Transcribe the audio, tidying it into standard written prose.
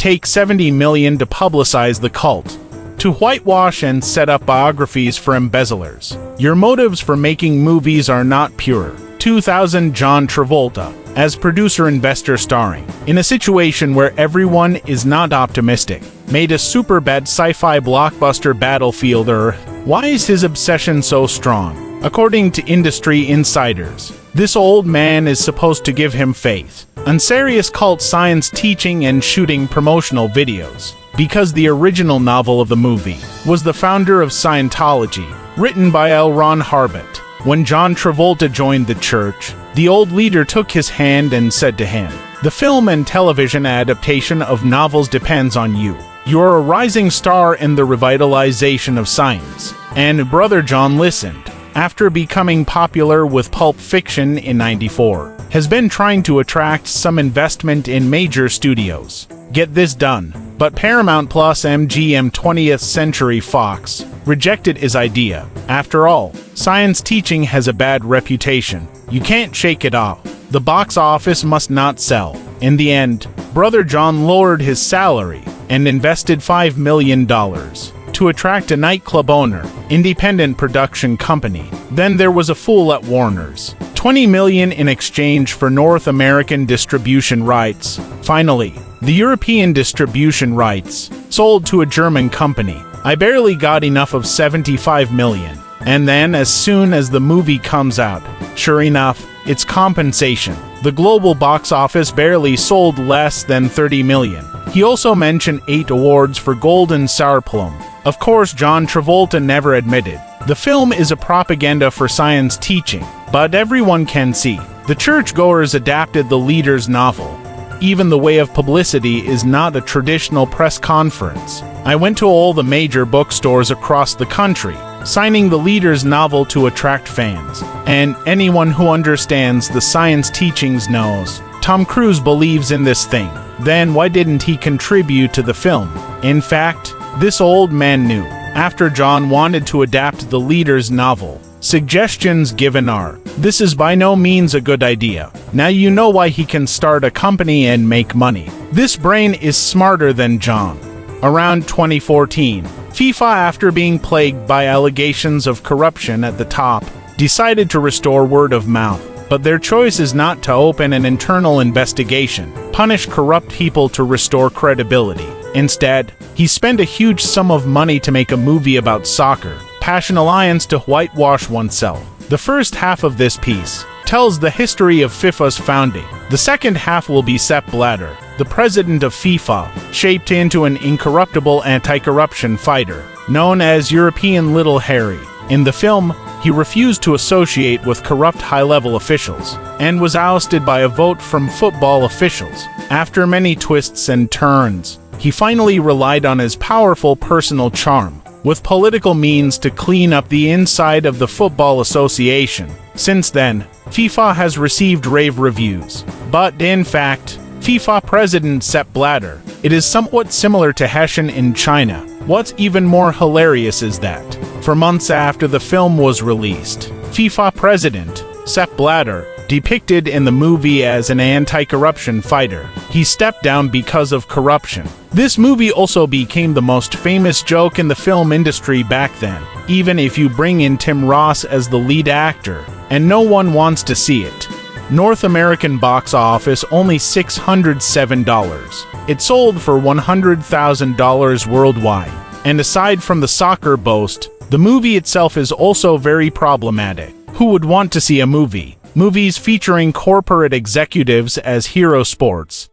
take $70 million to publicize the cult, to whitewash and set up biographies for embezzlers. Your motives for making movies are not pure. 2000 John Travolta, as producer-investor starring, in a situation where everyone is not optimistic, made a super bad sci-fi blockbuster Battlefield Earth. Why is his obsession so strong? According to industry insiders, this old man is supposed to give him faith, unserious cult science teaching and shooting promotional videos, because the original novel of the movie was The Founder of Scientology, written by L. Ron Harbert. When John Travolta joined the church, the old leader took his hand and said to him, "The film and television adaptation of novels depends on you. You're a rising star in the revitalization of science." And Brother John listened. After becoming popular with Pulp Fiction in '94, has been trying to attract some investment in major studios. Get this done. But Paramount Plus MGM 20th Century Fox rejected his idea. After all, science teaching has a bad reputation. You can't shake it off. The box office must not sell. In the end, Brother John lowered his salary and invested $5 million to attract a nightclub owner, independent production company. Then there was a fool at Warner's. $20 million in exchange for North American distribution rights. Finally, the European distribution rights sold to a German company. I barely got enough of $75 million. And then as soon as the movie comes out, sure enough, it's compensation. The global box office barely sold less than $30 million. He also mentioned 8 awards for Golden Sour Plum. Of course, John Travolta never admitted. The film is a propaganda for science teaching, but everyone can see. The churchgoers adapted the leader's novel. Even the way of publicity is not a traditional press conference. I went to all the major bookstores across the country, signing the leader's novel to attract fans. And anyone who understands the science teachings knows Tom Cruise believes in this thing. Then why didn't he contribute to the film? In fact, this old man knew. After John wanted to adapt the leader's novel, suggestions given are, "This is by no means a good idea. Now you know why he can start a company and make money. This brain is smarter than John." Around 2014, FIFA, after being plagued by allegations of corruption at the top, decided to restore word of mouth. But their choice is not to open an internal investigation, punish corrupt people to restore credibility. Instead, he spent a huge sum of money to make a movie about soccer, Passion Alliance to whitewash oneself. The first half of this piece tells the history of FIFA's founding. The second half will be Sepp Blatter, the president of FIFA, shaped into an incorruptible anti-corruption fighter, known as European Little Harry. In the film, he refused to associate with corrupt high-level officials, and was ousted by a vote from football officials. After many twists and turns, he finally relied on his powerful personal charm, with political means to clean up the inside of the Football Association. Since then, FIFA has received rave reviews. But in fact, FIFA President Sepp Blatter, it is somewhat similar to Hessian in China. What's even more hilarious is that, for months after the film was released, FIFA President Sepp Blatter, depicted in the movie as an anti-corruption fighter, he stepped down because of corruption. This movie also became the most famous joke in the film industry back then, even if you bring in Tim Ross as the lead actor, and no one wants to see it. North American box office only $607. It sold for $100,000 worldwide. And aside from the soccer boast, the movie itself is also very problematic. Who would want to see a movie? Movies featuring corporate executives as hero sports